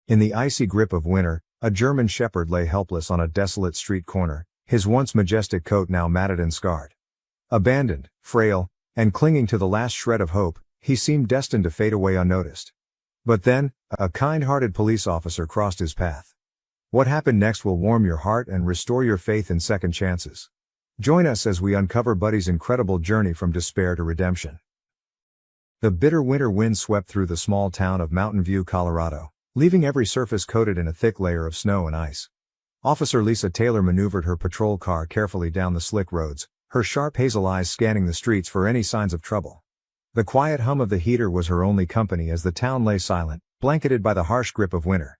In the icy grip of winter, a German shepherd lay helpless on a desolate street corner, his once majestic coat now matted and scarred. Abandoned, frail, and clinging to the last shred of hope, he seemed destined to fade away unnoticed. But then, a kind-hearted police officer crossed his path. What happened next will warm your heart and restore your faith in second chances. Join us as we uncover Buddy's incredible journey from despair to redemption. The bitter winter wind swept through the small town of Mountain View, Colorado, leaving every surface coated in a thick layer of snow and ice. Officer Lisa Taylor maneuvered her patrol car carefully down the slick roads, her sharp hazel eyes scanning the streets for any signs of trouble. The quiet hum of the heater was her only company as the town lay silent, blanketed by the harsh grip of winter.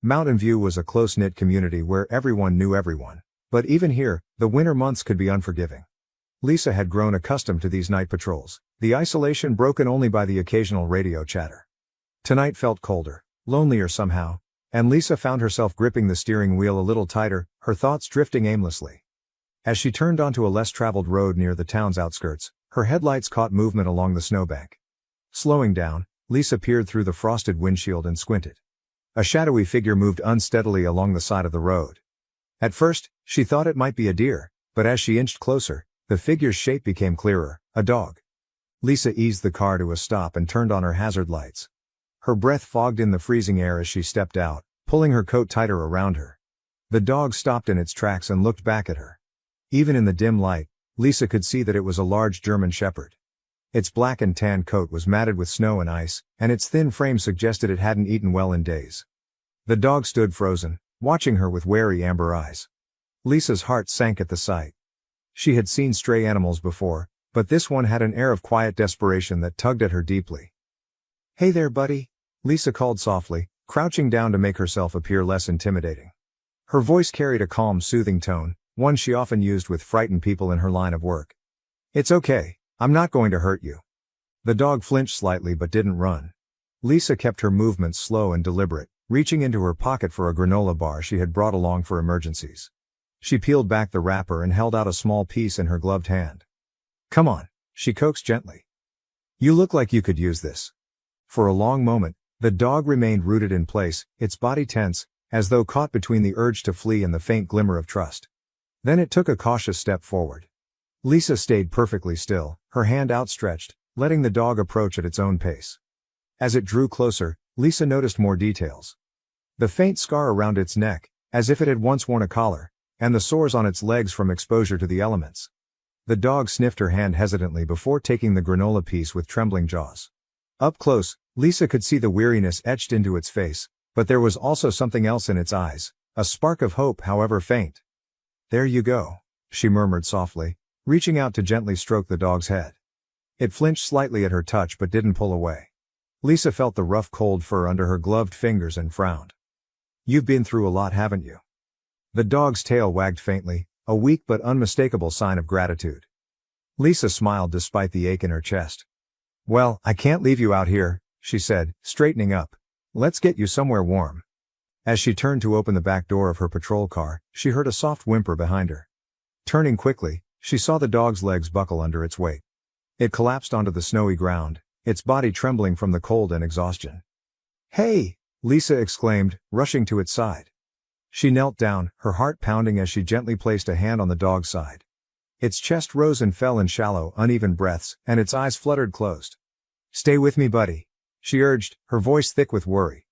Mountain View was a close-knit community where everyone knew everyone. But even here, the winter months could be unforgiving. Lisa had grown accustomed to these night patrols, the isolation broken only by the occasional radio chatter. Tonight felt colder, lonelier somehow, and Lisa found herself gripping the steering wheel a little tighter, her thoughts drifting aimlessly. As she turned onto a less traveled road near the town's outskirts, her headlights caught movement along the snowbank. Slowing down, Lisa peered through the frosted windshield and squinted. A shadowy figure moved unsteadily along the side of the road. At first, she thought it might be a deer, but as she inched closer, the figure's shape became clearer, a dog. Lisa eased the car to a stop and turned on her hazard lights. Her breath fogged in the freezing air as she stepped out, pulling her coat tighter around her. The dog stopped in its tracks and looked back at her. Even in the dim light, Lisa could see that it was a large German shepherd. Its black and tan coat was matted with snow and ice, and its thin frame suggested it hadn't eaten well in days. The dog stood frozen, watching her with wary amber eyes. Lisa's heart sank at the sight. She had seen stray animals before, but this one had an air of quiet desperation that tugged at her deeply. "Hey there, buddy," Lisa called softly, crouching down to make herself appear less intimidating. Her voice carried a calm, soothing tone, one she often used with frightened people in her line of work. "It's okay, I'm not going to hurt you." The dog flinched slightly but didn't run. Lisa kept her movements slow and deliberate, reaching into her pocket for a granola bar she had brought along for emergencies. She peeled back the wrapper and held out a small piece in her gloved hand. "Come on," she coaxed gently. "You look like you could use this." For a long moment, the dog remained rooted in place, its body tense, as though caught between the urge to flee and the faint glimmer of trust. Then it took a cautious step forward. Lisa stayed perfectly still, her hand outstretched, letting the dog approach at its own pace. As it drew closer, Lisa noticed more details. The faint scar around its neck, as if it had once worn a collar, and the sores on its legs from exposure to the elements. The dog sniffed her hand hesitantly before taking the granola piece with trembling jaws. Up close, Lisa could see the weariness etched into its face, but there was also something else in its eyes, a spark of hope however faint. "There you go," she murmured softly, reaching out to gently stroke the dog's head. It flinched slightly at her touch but didn't pull away. Lisa felt the rough cold fur under her gloved fingers and frowned. "You've been through a lot, haven't you?" The dog's tail wagged faintly, a weak but unmistakable sign of gratitude. Lisa smiled despite the ache in her chest. "Well, I can't leave you out here," she said, straightening up. "Let's get you somewhere warm." As she turned to open the back door of her patrol car, she heard a soft whimper behind her. Turning quickly, she saw the dog's legs buckle under its weight. It collapsed onto the snowy ground, its body trembling from the cold and exhaustion. "Hey!" Lisa exclaimed, rushing to its side. She knelt down, her heart pounding as she gently placed a hand on the dog's side. Its chest rose and fell in shallow, uneven breaths, and its eyes fluttered closed. "Stay with me, buddy," she urged, her voice thick with worry.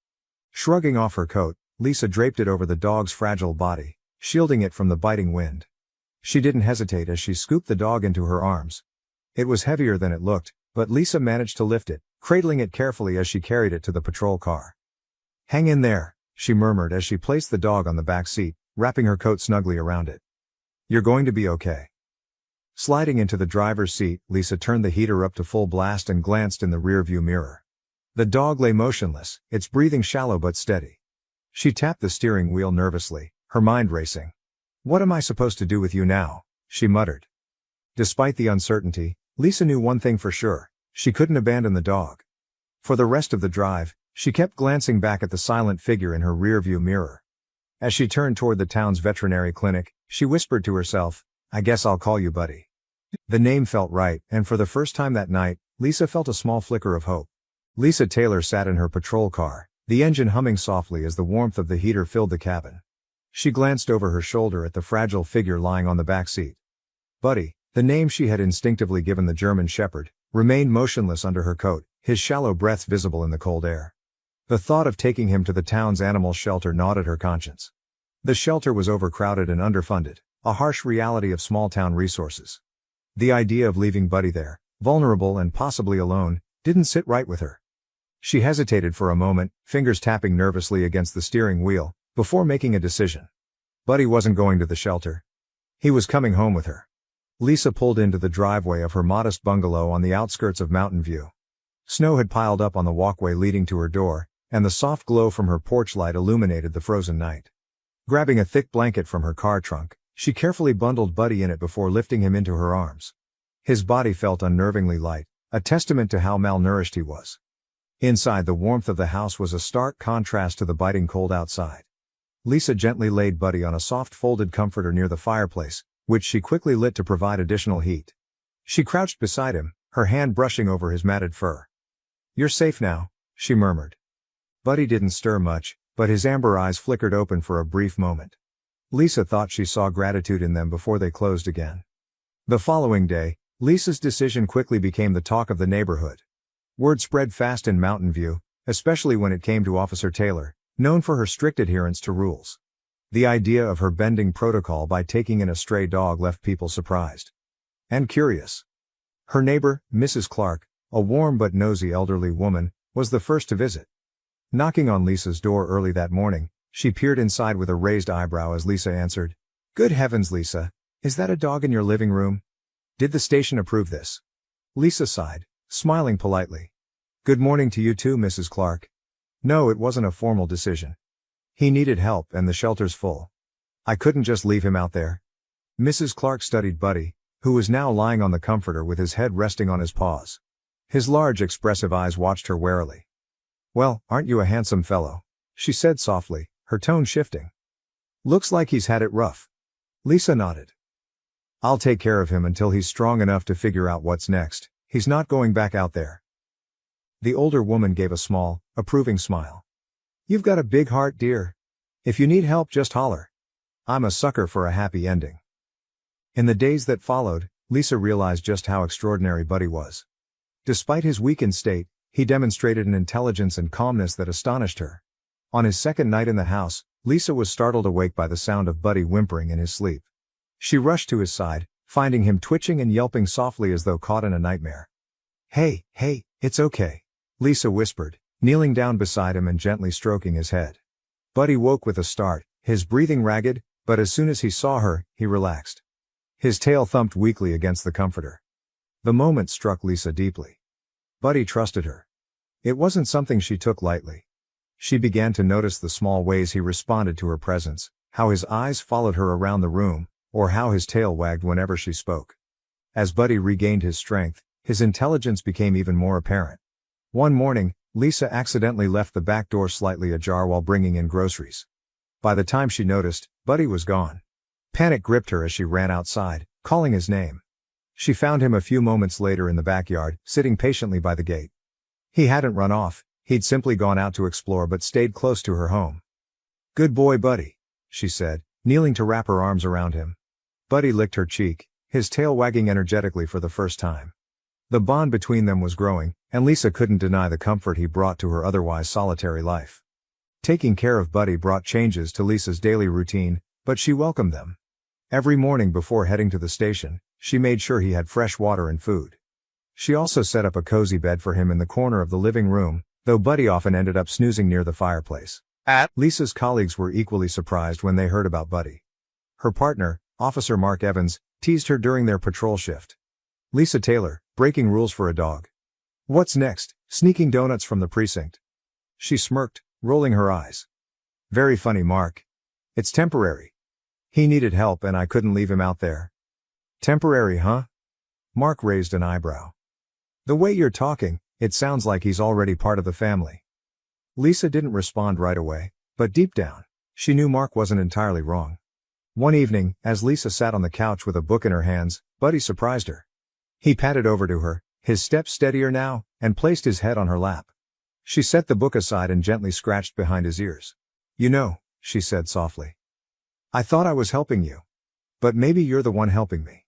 Shrugging off her coat, Lisa draped it over the dog's fragile body, shielding it from the biting wind. She didn't hesitate as she scooped the dog into her arms. It was heavier than it looked, but Lisa managed to lift it, cradling it carefully as she carried it to the patrol car. "Hang in there," she murmured as she placed the dog on the back seat, wrapping her coat snugly around it. "You're going to be okay." Sliding into the driver's seat, Lisa turned the heater up to full blast and glanced in the rearview mirror. The dog lay motionless, its breathing shallow but steady. She tapped the steering wheel nervously, her mind racing. "What am I supposed to do with you now?" she muttered. Despite the uncertainty, Lisa knew one thing for sure: she couldn't abandon the dog. For the rest of the drive, she kept glancing back at the silent figure in her rearview mirror. As she turned toward the town's veterinary clinic, she whispered to herself, "I guess I'll call you Buddy." The name felt right, and for the first time that night, Lisa felt a small flicker of hope. Lisa Taylor sat in her patrol car, the engine humming softly as the warmth of the heater filled the cabin. She glanced over her shoulder at the fragile figure lying on the back seat. Buddy, the name she had instinctively given the German Shepherd, remained motionless under her coat, his shallow breaths visible in the cold air. The thought of taking him to the town's animal shelter gnawed at her conscience. The shelter was overcrowded and underfunded, a harsh reality of small-town resources. The idea of leaving Buddy there, vulnerable and possibly alone, didn't sit right with her. She hesitated for a moment, fingers tapping nervously against the steering wheel, before making a decision. Buddy wasn't going to the shelter. He was coming home with her. Lisa pulled into the driveway of her modest bungalow on the outskirts of Mountain View. Snow had piled up on the walkway leading to her door, and the soft glow from her porch light illuminated the frozen night. Grabbing a thick blanket from her car trunk, she carefully bundled Buddy in it before lifting him into her arms. His body felt unnervingly light, a testament to how malnourished he was. Inside, the warmth of the house was a stark contrast to the biting cold outside. Lisa gently laid Buddy on a soft folded comforter near the fireplace, which she quickly lit to provide additional heat. She crouched beside him, her hand brushing over his matted fur. "You're safe now," she murmured. Buddy didn't stir much, but his amber eyes flickered open for a brief moment. Lisa thought she saw gratitude in them before they closed again. The following day, Lisa's decision quickly became the talk of the neighborhood. Word spread fast in Mountain View, especially when it came to Officer Taylor, known for her strict adherence to rules. The idea of her bending protocol by taking in a stray dog left people surprised and curious. Her neighbor, Mrs. Clark, a warm but nosy elderly woman, was the first to visit. Knocking on Lisa's door early that morning, she peered inside with a raised eyebrow as Lisa answered. "Good heavens, Lisa, is that a dog in your living room? Did the station approve this?" Lisa sighed, smiling politely. "Good morning to you too, Mrs. Clark. No, it wasn't a formal decision. He needed help and the shelter's full. I couldn't just leave him out there." Mrs. Clark studied Buddy, who was now lying on the comforter with his head resting on his paws. His large expressive eyes watched her warily. "Well, aren't you a handsome fellow?" she said softly, her tone shifting. "Looks like he's had it rough." Lisa nodded. "I'll take care of him until he's strong enough to figure out what's next. He's not going back out there." The older woman gave a small, approving smile. "You've got a big heart, dear. If you need help, just holler. I'm a sucker for a happy ending." In the days that followed, Lisa realized just how extraordinary Buddy was. Despite his weakened state, he demonstrated an intelligence and calmness that astonished her. On his second night in the house, Lisa was startled awake by the sound of Buddy whimpering in his sleep. She rushed to his side, finding him twitching and yelping softly as though caught in a nightmare. Hey, it's okay," Lisa whispered, kneeling down beside him and gently stroking his head. Buddy woke with a start, his breathing ragged, but as soon as he saw her, he relaxed. His tail thumped weakly against the comforter. The moment struck Lisa deeply. Buddy trusted her. It wasn't something she took lightly. She began to notice the small ways he responded to her presence, how his eyes followed her around the room, or how his tail wagged whenever she spoke. As Buddy regained his strength, his intelligence became even more apparent. One morning, Lisa accidentally left the back door slightly ajar while bringing in groceries. By the time she noticed, Buddy was gone. Panic gripped her as she ran outside, calling his name. She found him a few moments later in the backyard, sitting patiently by the gate. He hadn't run off, he'd simply gone out to explore but stayed close to her home. "Good boy, Buddy," she said, kneeling to wrap her arms around him. Buddy licked her cheek, his tail wagging energetically for the first time. The bond between them was growing, and Lisa couldn't deny the comfort he brought to her otherwise solitary life. Taking care of Buddy brought changes to Lisa's daily routine, but she welcomed them. Every morning before heading to the station, she made sure he had fresh water and food. She also set up a cozy bed for him in the corner of the living room, though Buddy often ended up snoozing near the fireplace. Lisa's colleagues were equally surprised when they heard about Buddy. Her partner, Officer Mark Evans, teased her during their patrol shift. "Lisa Taylor, breaking rules for a dog. What's next, sneaking donuts from the precinct?" She smirked, rolling her eyes. "Very funny, Mark. It's temporary. He needed help and I couldn't leave him out there." "Temporary, huh?" Mark raised an eyebrow. "The way you're talking, it sounds like he's already part of the family." Lisa didn't respond right away, but deep down, she knew Mark wasn't entirely wrong. One evening, as Lisa sat on the couch with a book in her hands, Buddy surprised her. He padded over to her, his steps steadier now, and placed his head on her lap. She set the book aside and gently scratched behind his ears. "You know," she said softly, "I thought I was helping you. But maybe you're the one helping me."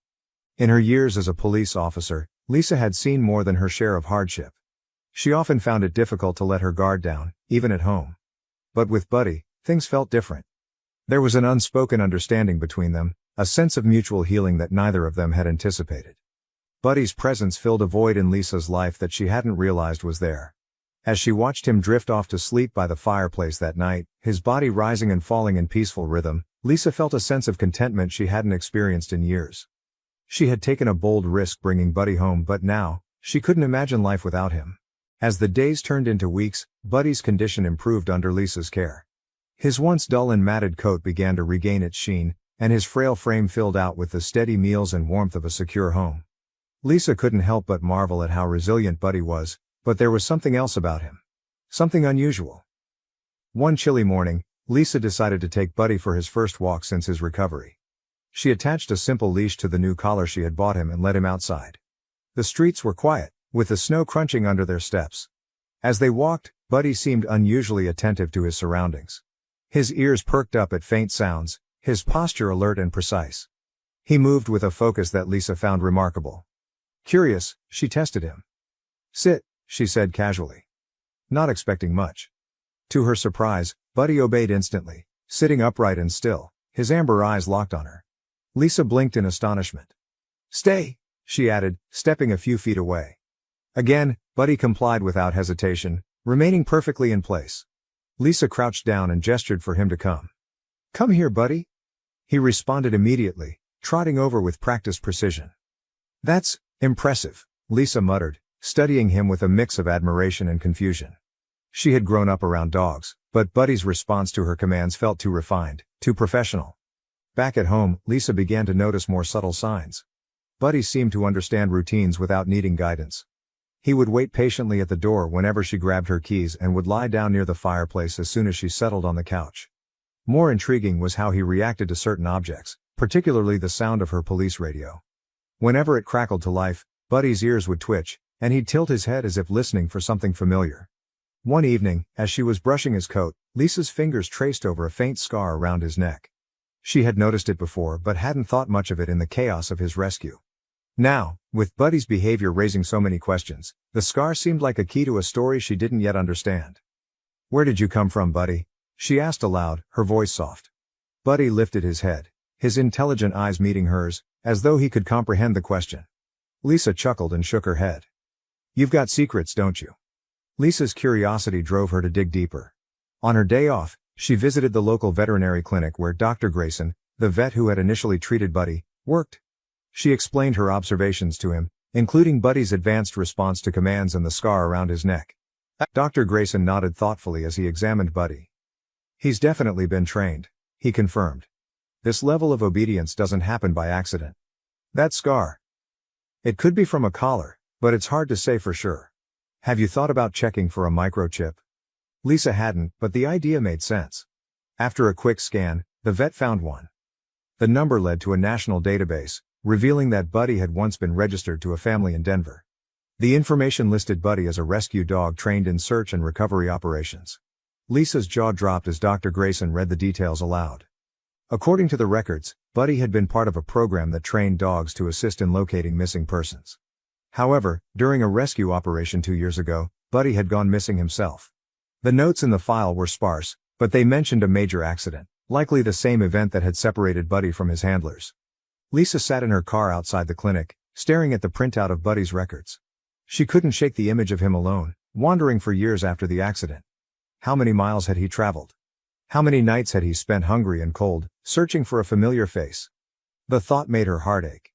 In her years as a police officer, Lisa had seen more than her share of hardship. She often found it difficult to let her guard down, even at home. But with Buddy, things felt different. There was an unspoken understanding between them, a sense of mutual healing that neither of them had anticipated. Buddy's presence filled a void in Lisa's life that she hadn't realized was there. As she watched him drift off to sleep by the fireplace that night, his body rising and falling in peaceful rhythm, Lisa felt a sense of contentment she hadn't experienced in years. She had taken a bold risk bringing Buddy home, but now, she couldn't imagine life without him. As the days turned into weeks, Buddy's condition improved under Lisa's care. His once dull and matted coat began to regain its sheen, and his frail frame filled out with the steady meals and warmth of a secure home. Lisa couldn't help but marvel at how resilient Buddy was, but there was something else about him. Something unusual. One chilly morning, Lisa decided to take Buddy for his first walk since his recovery. She attached a simple leash to the new collar she had bought him and led him outside. The streets were quiet, with the snow crunching under their steps. As they walked, Buddy seemed unusually attentive to his surroundings. His ears perked up at faint sounds, his posture alert and precise. He moved with a focus that Lisa found remarkable. Curious, she tested him. "Sit," she said casually. Not expecting much. To her surprise, Buddy obeyed instantly, sitting upright and still, his amber eyes locked on her. Lisa blinked in astonishment. "Stay," she added, stepping a few feet away. Again, Buddy complied without hesitation, remaining perfectly in place. Lisa crouched down and gestured for him to come. "Come here, Buddy." He responded immediately, trotting over with practiced precision. "That's impressive," Lisa muttered, studying him with a mix of admiration and confusion. She had grown up around dogs, but Buddy's response to her commands felt too refined, too professional. Back at home, Lisa began to notice more subtle signs. Buddy seemed to understand routines without needing guidance. He would wait patiently at the door whenever she grabbed her keys and would lie down near the fireplace as soon as she settled on the couch. More intriguing was how he reacted to certain objects, particularly the sound of her police radio. Whenever it crackled to life, Buddy's ears would twitch, and he'd tilt his head as if listening for something familiar. One evening, as she was brushing his coat, Lisa's fingers traced over a faint scar around his neck. She had noticed it before but hadn't thought much of it in the chaos of his rescue. Now, with Buddy's behavior raising so many questions, the scar seemed like a key to a story she didn't yet understand. "Where did you come from, Buddy?" she asked aloud, her voice soft. Buddy lifted his head, his intelligent eyes meeting hers, as though he could comprehend the question. Lisa chuckled and shook her head. "You've got secrets, don't you?" Lisa's curiosity drove her to dig deeper. On her day off, she visited the local veterinary clinic where Dr. Grayson, the vet who had initially treated Buddy, worked. She explained her observations to him, including Buddy's advanced response to commands and the scar around his neck. Dr. Grayson nodded thoughtfully as he examined Buddy. "He's definitely been trained," he confirmed. "This level of obedience doesn't happen by accident. That scar. It could be from a collar, but it's hard to say for sure. Have you thought about checking for a microchip?" Lisa hadn't, but the idea made sense. After a quick scan, the vet found one. The number led to a national database, revealing that Buddy had once been registered to a family in Denver. The information listed Buddy as a rescue dog trained in search and recovery operations. Lisa's jaw dropped as Dr. Grayson read the details aloud. According to the records, Buddy had been part of a program that trained dogs to assist in locating missing persons. However, during a rescue operation 2 years ago, Buddy had gone missing himself. The notes in the file were sparse, but they mentioned a major accident, likely the same event that had separated Buddy from his handlers. Lisa sat in her car outside the clinic, staring at the printout of Buddy's records. She couldn't shake the image of him alone, wandering for years after the accident. How many miles had he traveled? How many nights had he spent hungry and cold, searching for a familiar face? The thought made her heart ache.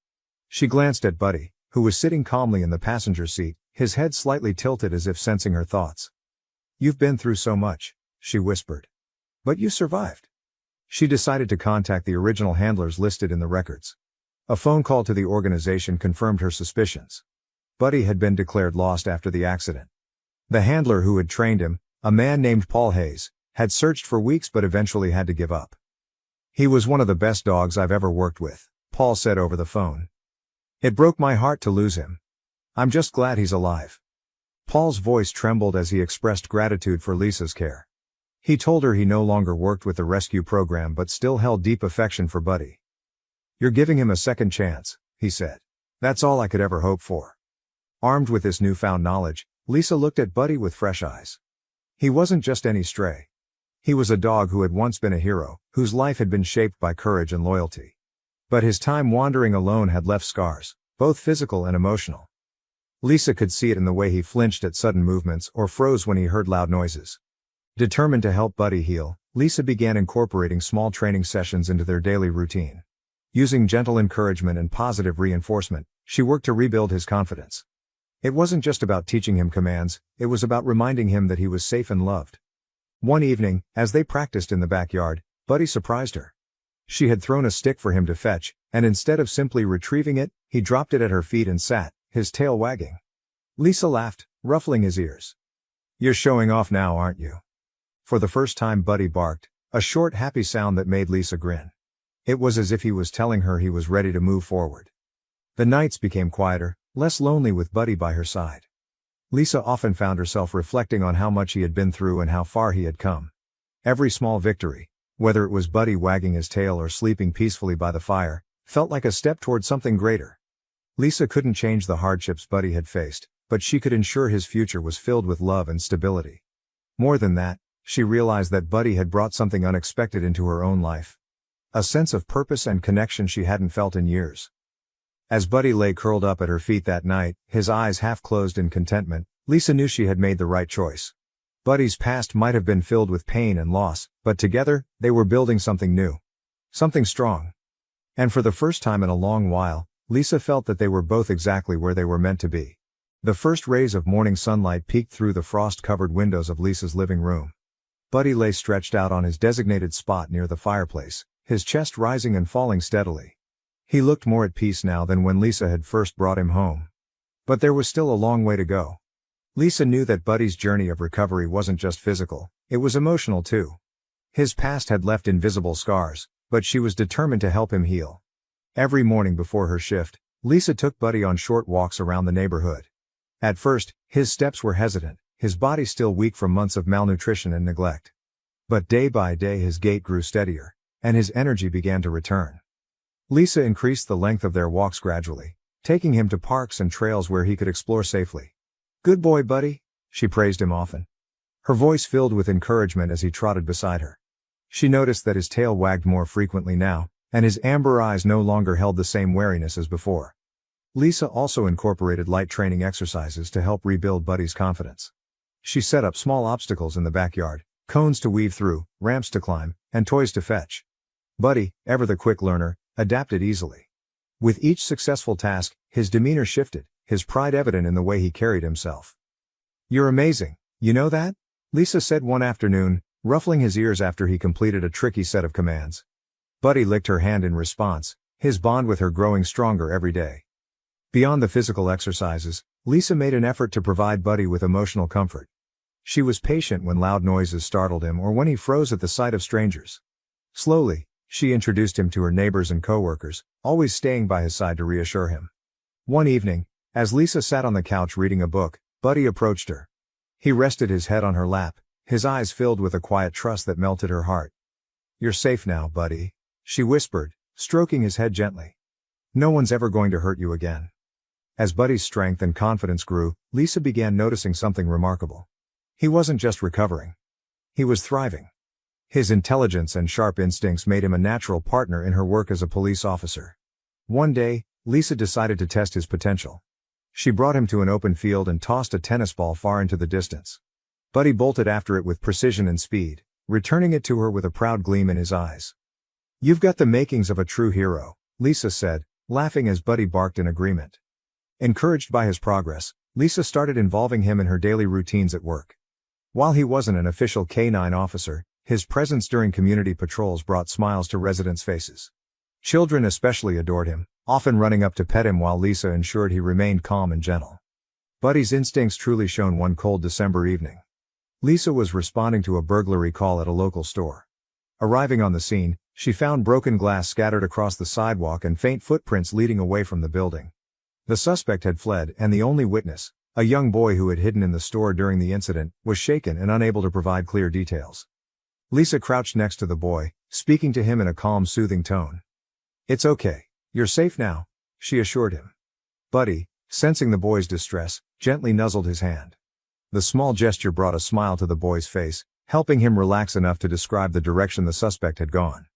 She glanced at Buddy, who was sitting calmly in the passenger seat, his head slightly tilted as if sensing her thoughts. "You've been through so much," she whispered. "But you survived." She decided to contact the original handlers listed in the records. A phone call to the organization confirmed her suspicions. Buddy had been declared lost after the accident. The handler who had trained him, a man named Paul Hayes, had searched for weeks but eventually had to give up. "He was one of the best dogs I've ever worked with," Paul said over the phone. "It broke my heart to lose him. I'm just glad he's alive." Paul's voice trembled as he expressed gratitude for Lisa's care. He told her he no longer worked with the rescue program but still held deep affection for Buddy. "You're giving him a second chance," he said. "That's all I could ever hope for." Armed with this newfound knowledge, Lisa looked at Buddy with fresh eyes. He wasn't just any stray. He was a dog who had once been a hero, whose life had been shaped by courage and loyalty. But his time wandering alone had left scars, both physical and emotional. Lisa could see it in the way he flinched at sudden movements or froze when he heard loud noises. Determined to help Buddy heal, Lisa began incorporating small training sessions into their daily routine. Using gentle encouragement and positive reinforcement, she worked to rebuild his confidence. It wasn't just about teaching him commands, it was about reminding him that he was safe and loved. One evening, as they practiced in the backyard, Buddy surprised her. She had thrown a stick for him to fetch, and instead of simply retrieving it, he dropped it at her feet and sat, his tail wagging. Lisa laughed, ruffling his ears. "You're showing off now, aren't you?" For the first time Buddy barked, a short happy sound that made Lisa grin. It was as if he was telling her he was ready to move forward. The nights became quieter, less lonely with Buddy by her side. Lisa often found herself reflecting on how much he had been through and how far he had come. Every small victory, whether it was Buddy wagging his tail or sleeping peacefully by the fire, felt like a step toward something greater. Lisa couldn't change the hardships Buddy had faced, but she could ensure his future was filled with love and stability. More than that, she realized that Buddy had brought something unexpected into her own life. A sense of purpose and connection she hadn't felt in years. As Buddy lay curled up at her feet that night, his eyes half closed in contentment, Lisa knew she had made the right choice. Buddy's past might have been filled with pain and loss, but together, they were building something new. Something strong. And for the first time in a long while, Lisa felt that they were both exactly where they were meant to be. The first rays of morning sunlight peeked through the frost-covered windows of Lisa's living room. Buddy lay stretched out on his designated spot near the fireplace, his chest rising and falling steadily. He looked more at peace now than when Lisa had first brought him home. But there was still a long way to go. Lisa knew that Buddy's journey of recovery wasn't just physical, it was emotional too. His past had left invisible scars, but she was determined to help him heal. Every morning before her shift, Lisa took Buddy on short walks around the neighborhood. At first, his steps were hesitant, his body still weak from months of malnutrition and neglect. But day by day his gait grew steadier, and his energy began to return. Lisa increased the length of their walks gradually, taking him to parks and trails where he could explore safely. "Good boy, Buddy," she praised him often. Her voice filled with encouragement as he trotted beside her. She noticed that his tail wagged more frequently now, and his amber eyes no longer held the same wariness as before. Lisa also incorporated light training exercises to help rebuild Buddy's confidence. She set up small obstacles in the backyard, cones to weave through, ramps to climb, and toys to fetch. Buddy, ever the quick learner, adapted easily. With each successful task, his demeanor shifted, his pride evident in the way he carried himself. "You're amazing, you know that?" Lisa said one afternoon, ruffling his ears after he completed a tricky set of commands. Buddy licked her hand in response, his bond with her growing stronger every day. Beyond the physical exercises, Lisa made an effort to provide Buddy with emotional comfort. She was patient when loud noises startled him or when he froze at the sight of strangers. Slowly, she introduced him to her neighbors and coworkers, always staying by his side to reassure him. One evening, as Lisa sat on the couch reading a book, Buddy approached her. He rested his head on her lap, his eyes filled with a quiet trust that melted her heart. "You're safe now, Buddy," she whispered, stroking his head gently. "No one's ever going to hurt you again." As Buddy's strength and confidence grew, Lisa began noticing something remarkable. He wasn't just recovering. He was thriving. His intelligence and sharp instincts made him a natural partner in her work as a police officer. One day, Lisa decided to test his potential. She brought him to an open field and tossed a tennis ball far into the distance. Buddy bolted after it with precision and speed, returning it to her with a proud gleam in his eyes. "You've got the makings of a true hero," Lisa said, laughing as Buddy barked in agreement. Encouraged by his progress, Lisa started involving him in her daily routines at work. While he wasn't an official K-9 officer, his presence during community patrols brought smiles to residents' faces. Children especially adored him, often running up to pet him while Lisa ensured he remained calm and gentle. Buddy's instincts truly shone one cold December evening. Lisa was responding to a burglary call at a local store. Arriving on the scene, she found broken glass scattered across the sidewalk and faint footprints leading away from the building. The suspect had fled, and the only witness, A young boy who had hidden in the store during the incident was shaken and unable to provide clear details. Lisa crouched next to the boy, speaking to him in a calm, soothing tone. "It's okay. You're safe now," she assured him. Buddy, sensing the boy's distress, gently nuzzled his hand. The small gesture brought a smile to the boy's face, helping him relax enough to describe the direction the suspect had gone.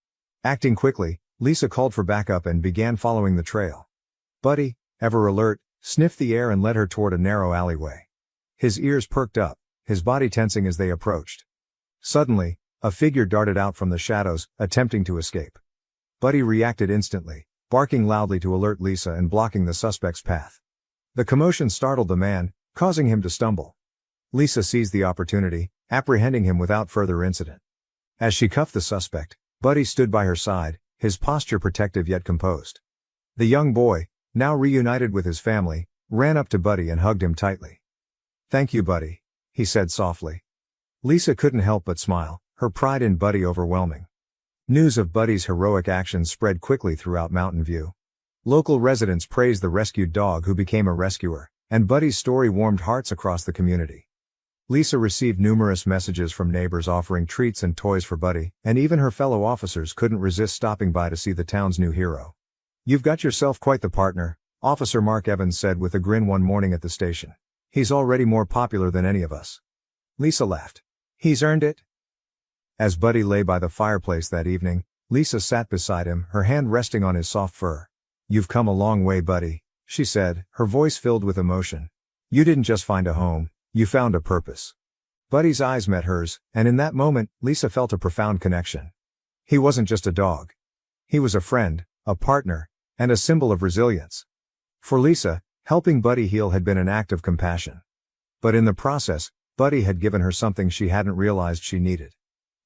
Acting quickly, Lisa called for backup and began following the trail. Buddy, ever alert, sniffed the air and led her toward a narrow alleyway. His ears perked up, his body tensing as they approached. Suddenly, a figure darted out from the shadows, attempting to escape. Buddy reacted instantly, barking loudly to alert Lisa and blocking the suspect's path. The commotion startled the man, causing him to stumble. Lisa seized the opportunity, apprehending him without further incident. As she cuffed the suspect, Buddy stood by her side, his posture protective yet composed. The young boy, now reunited with his family, ran up to Buddy and hugged him tightly. "Thank you, Buddy," he said softly. Lisa couldn't help but smile, her pride in Buddy overwhelming. News of Buddy's heroic actions spread quickly throughout Mountain View. Local residents praised the rescued dog who became a rescuer, and Buddy's story warmed hearts across the community. Lisa received numerous messages from neighbors offering treats and toys for Buddy, and even her fellow officers couldn't resist stopping by to see the town's new hero. "You've got yourself quite the partner," Officer Mark Evans said with a grin one morning at the station. "He's already more popular than any of us." Lisa laughed. "He's earned it." As Buddy lay by the fireplace that evening, Lisa sat beside him, her hand resting on his soft fur. "You've come a long way, Buddy," she said, her voice filled with emotion. "You didn't just find a home, you found a purpose." Buddy's eyes met hers, and in that moment, Lisa felt a profound connection. He wasn't just a dog. He was a friend, a partner, and a symbol of resilience. For Lisa, helping Buddy heal had been an act of compassion. But in the process, Buddy had given her something she hadn't realized she needed.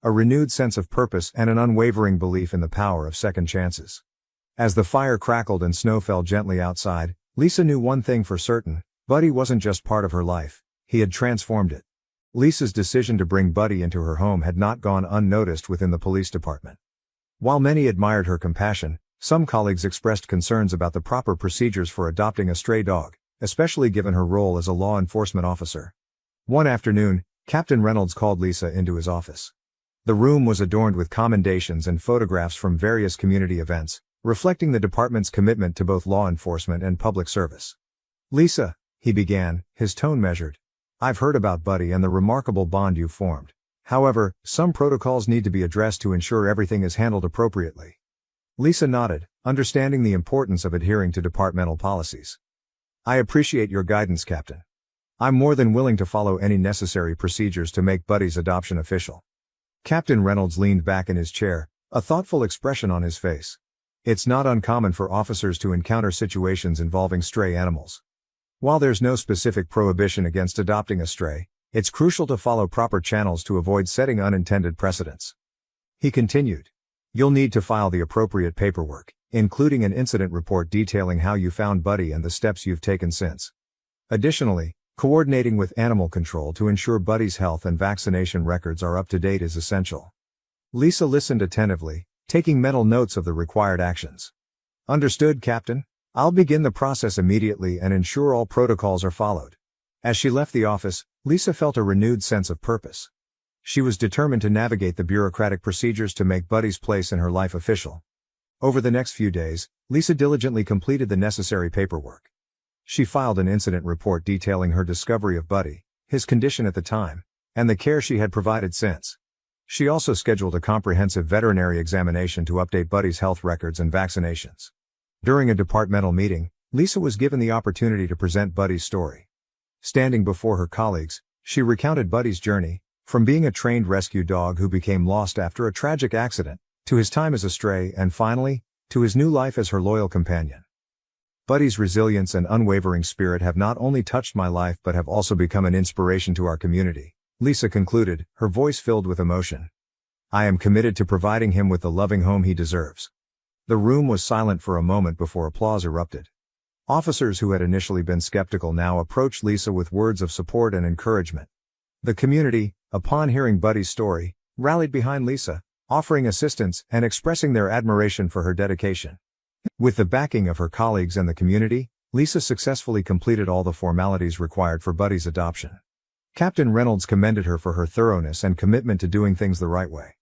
A renewed sense of purpose and an unwavering belief in the power of second chances. As the fire crackled and snow fell gently outside, Lisa knew one thing for certain: Buddy wasn't just part of her life, he had transformed it. Lisa's decision to bring Buddy into her home had not gone unnoticed within the police department. While many admired her compassion, some colleagues expressed concerns about the proper procedures for adopting a stray dog, especially given her role as a law enforcement officer. One afternoon, Captain Reynolds called Lisa into his office. The room was adorned with commendations and photographs from various community events, reflecting the department's commitment to both law enforcement and public service. "Lisa," he began, his tone measured, "I've heard about Buddy and the remarkable bond you've formed. However, some protocols need to be addressed to ensure everything is handled appropriately." Lisa nodded, understanding the importance of adhering to departmental policies. "I appreciate your guidance, Captain. I'm more than willing to follow any necessary procedures to make Buddy's adoption official." Captain Reynolds leaned back in his chair, a thoughtful expression on his face. It's not uncommon for officers to encounter situations involving stray animals. While there's no specific prohibition against adopting a stray, it's crucial to follow proper channels to avoid setting unintended precedents. He continued. "You'll need to file the appropriate paperwork, including an incident report detailing how you found Buddy and the steps you've taken since. Additionally, coordinating with animal control to ensure Buddy's health and vaccination records are up to date is essential." Lisa listened attentively, taking mental notes of the required actions. "Understood, Captain. I'll begin the process immediately and ensure all protocols are followed." As she left the office, Lisa felt a renewed sense of purpose. She was determined to navigate the bureaucratic procedures to make Buddy's place in her life official. Over the next few days, Lisa diligently completed the necessary paperwork. She filed an incident report detailing her discovery of Buddy, his condition at the time, and the care she had provided since. She also scheduled a comprehensive veterinary examination to update Buddy's health records and vaccinations. During a departmental meeting, Lisa was given the opportunity to present Buddy's story. Standing before her colleagues, she recounted Buddy's journey, from being a trained rescue dog who became lost after a tragic accident, to his time as a stray and finally, to his new life as her loyal companion. "Buddy's resilience and unwavering spirit have not only touched my life but have also become an inspiration to our community," Lisa concluded, her voice filled with emotion. "I am committed to providing him with the loving home he deserves." The room was silent for a moment before applause erupted. Officers who had initially been skeptical now approached Lisa with words of support and encouragement. The community, upon hearing Buddy's story, rallied behind Lisa, offering assistance and expressing their admiration for her dedication. With the backing of her colleagues and the community, Lisa successfully completed all the formalities required for Buddy's adoption. Captain Reynolds commended her for her thoroughness and commitment to doing things the right way.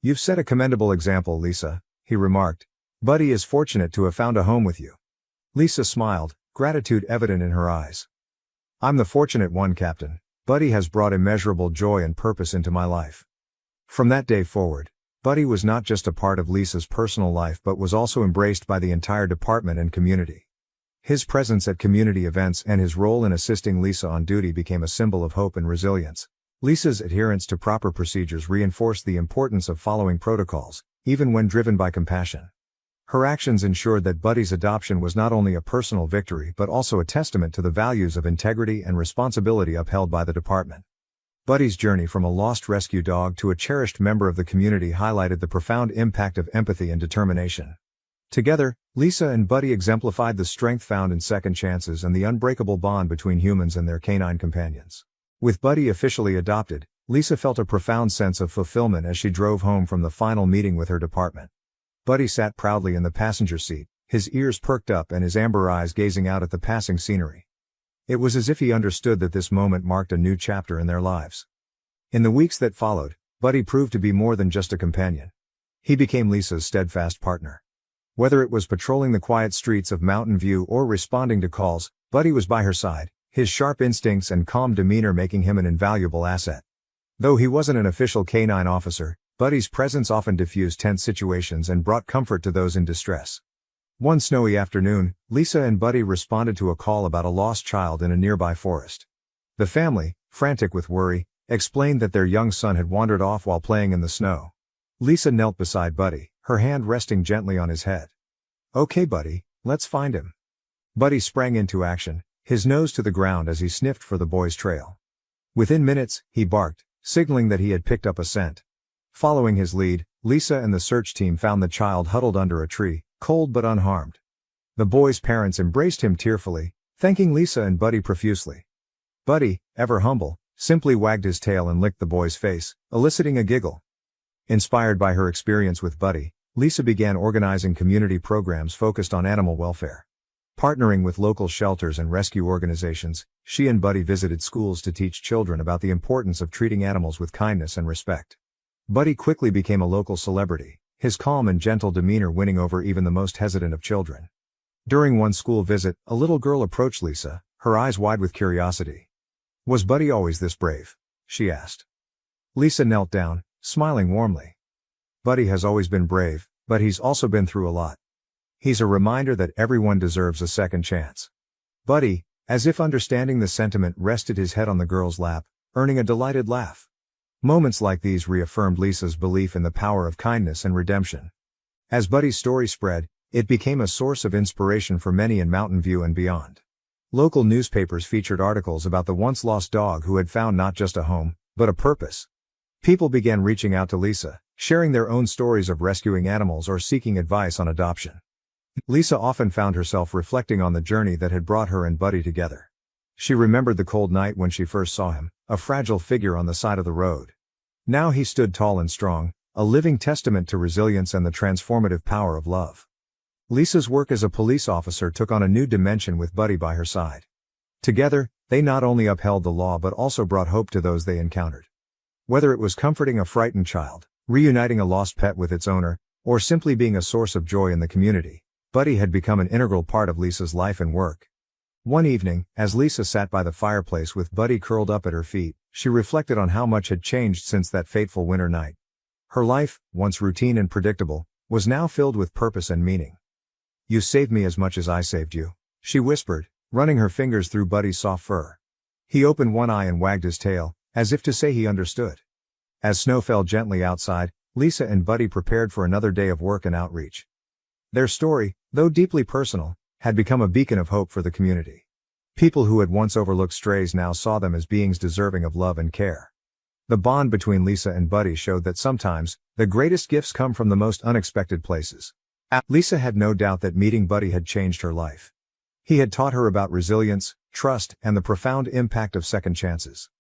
"You've set a commendable example, Lisa," he remarked. "Buddy is fortunate to have found a home with you." Lisa smiled, gratitude evident in her eyes. "I'm the fortunate one, Captain. Buddy has brought immeasurable joy and purpose into my life." From that day forward, Buddy was not just a part of Lisa's personal life but was also embraced by the entire department and community. His presence at community events and his role in assisting Lisa on duty became a symbol of hope and resilience. Lisa's adherence to proper procedures reinforced the importance of following protocols, even when driven by compassion. Her actions ensured that Buddy's adoption was not only a personal victory but also a testament to the values of integrity and responsibility upheld by the department. Buddy's journey from a lost rescue dog to a cherished member of the community highlighted the profound impact of empathy and determination. Together, Lisa and Buddy exemplified the strength found in second chances and the unbreakable bond between humans and their canine companions. With Buddy officially adopted, Lisa felt a profound sense of fulfillment as she drove home from the final meeting with her department. Buddy sat proudly in the passenger seat, his ears perked up and his amber eyes gazing out at the passing scenery. It was as if he understood that this moment marked a new chapter in their lives. In the weeks that followed, Buddy proved to be more than just a companion. He became Lisa's steadfast partner. Whether it was patrolling the quiet streets of Mountain View or responding to calls, Buddy was by her side, his sharp instincts and calm demeanor making him an invaluable asset. Though he wasn't an official canine officer, Buddy's presence often diffused tense situations and brought comfort to those in distress. One snowy afternoon, Lisa and Buddy responded to a call about a lost child in a nearby forest. The family, frantic with worry, explained that their young son had wandered off while playing in the snow. Lisa knelt beside Buddy, her hand resting gently on his head. "Okay, Buddy, let's find him." Buddy sprang into action, his nose to the ground as he sniffed for the boy's trail. Within minutes, he barked, signaling that he had picked up a scent. Following his lead, Lisa and the search team found the child huddled under a tree, cold but unharmed. The boy's parents embraced him tearfully, thanking Lisa and Buddy profusely. Buddy, ever humble, simply wagged his tail and licked the boy's face, eliciting a giggle. Inspired by her experience with Buddy, Lisa began organizing community programs focused on animal welfare. Partnering with local shelters and rescue organizations, she and Buddy visited schools to teach children about the importance of treating animals with kindness and respect. Buddy quickly became a local celebrity, his calm and gentle demeanor winning over even the most hesitant of children. During one school visit, a little girl approached Lisa, her eyes wide with curiosity. "Was Buddy always this brave?" she asked. Lisa knelt down, smiling warmly. "Buddy has always been brave, but he's also been through a lot. He's a reminder that everyone deserves a second chance." Buddy, as if understanding the sentiment, rested his head on the girl's lap, earning a delighted laugh. Moments like these reaffirmed Lisa's belief in the power of kindness and redemption. As Buddy's story spread, it became a source of inspiration for many in Mountain View and beyond. Local newspapers featured articles about the once-lost dog who had found not just a home, but a purpose. People began reaching out to Lisa, sharing their own stories of rescuing animals or seeking advice on adoption. Lisa often found herself reflecting on the journey that had brought her and Buddy together. She remembered the cold night when she first saw him, a fragile figure on the side of the road. Now he stood tall and strong, a living testament to resilience and the transformative power of love. Lisa's work as a police officer took on a new dimension with Buddy by her side. Together, they not only upheld the law but also brought hope to those they encountered. Whether it was comforting a frightened child, reuniting a lost pet with its owner, or simply being a source of joy in the community, Buddy had become an integral part of Lisa's life and work. One evening, as Lisa sat by the fireplace with Buddy curled up at her feet, she reflected on how much had changed since that fateful winter night. Her life, once routine and predictable, was now filled with purpose and meaning. "You saved me as much as I saved you," she whispered, running her fingers through Buddy's soft fur. He opened one eye and wagged his tail, as if to say he understood. As snow fell gently outside, Lisa and Buddy prepared for another day of work and outreach. Their story, though deeply personal, had become a beacon of hope for the community. People who had once overlooked strays now saw them as beings deserving of love and care. The bond between Lisa and Buddy showed that sometimes, the greatest gifts come from the most unexpected places. Lisa had no doubt that meeting Buddy had changed her life. He had taught her about resilience, trust, and the profound impact of second chances.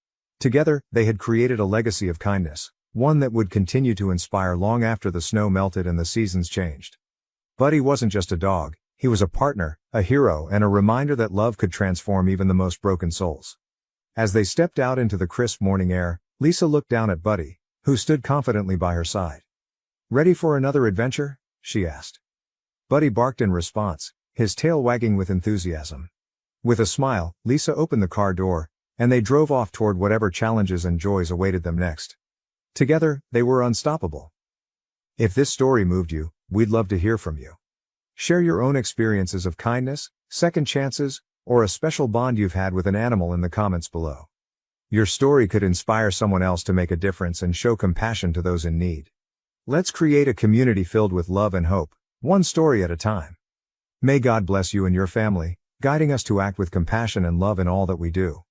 Together, they had created a legacy of kindness, one that would continue to inspire long after the snow melted and the seasons changed. Buddy wasn't just a dog, He was a partner, a hero, and a reminder that love could transform even the most broken souls. As they stepped out into the crisp morning air, Lisa looked down at Buddy, who stood confidently by her side. "Ready for another adventure?" she asked. Buddy barked in response, his tail wagging with enthusiasm. With a smile, Lisa opened the car door, and they drove off toward whatever challenges and joys awaited them next. Together, they were unstoppable. If this story moved you, we'd love to hear from you. Share your own experiences of kindness, second chances, or a special bond you've had with an animal in the comments below. Your story could inspire someone else to make a difference and show compassion to those in need. Let's create a community filled with love and hope, one story at a time. May God bless you and your family, guiding us to act with compassion and love in all that we do.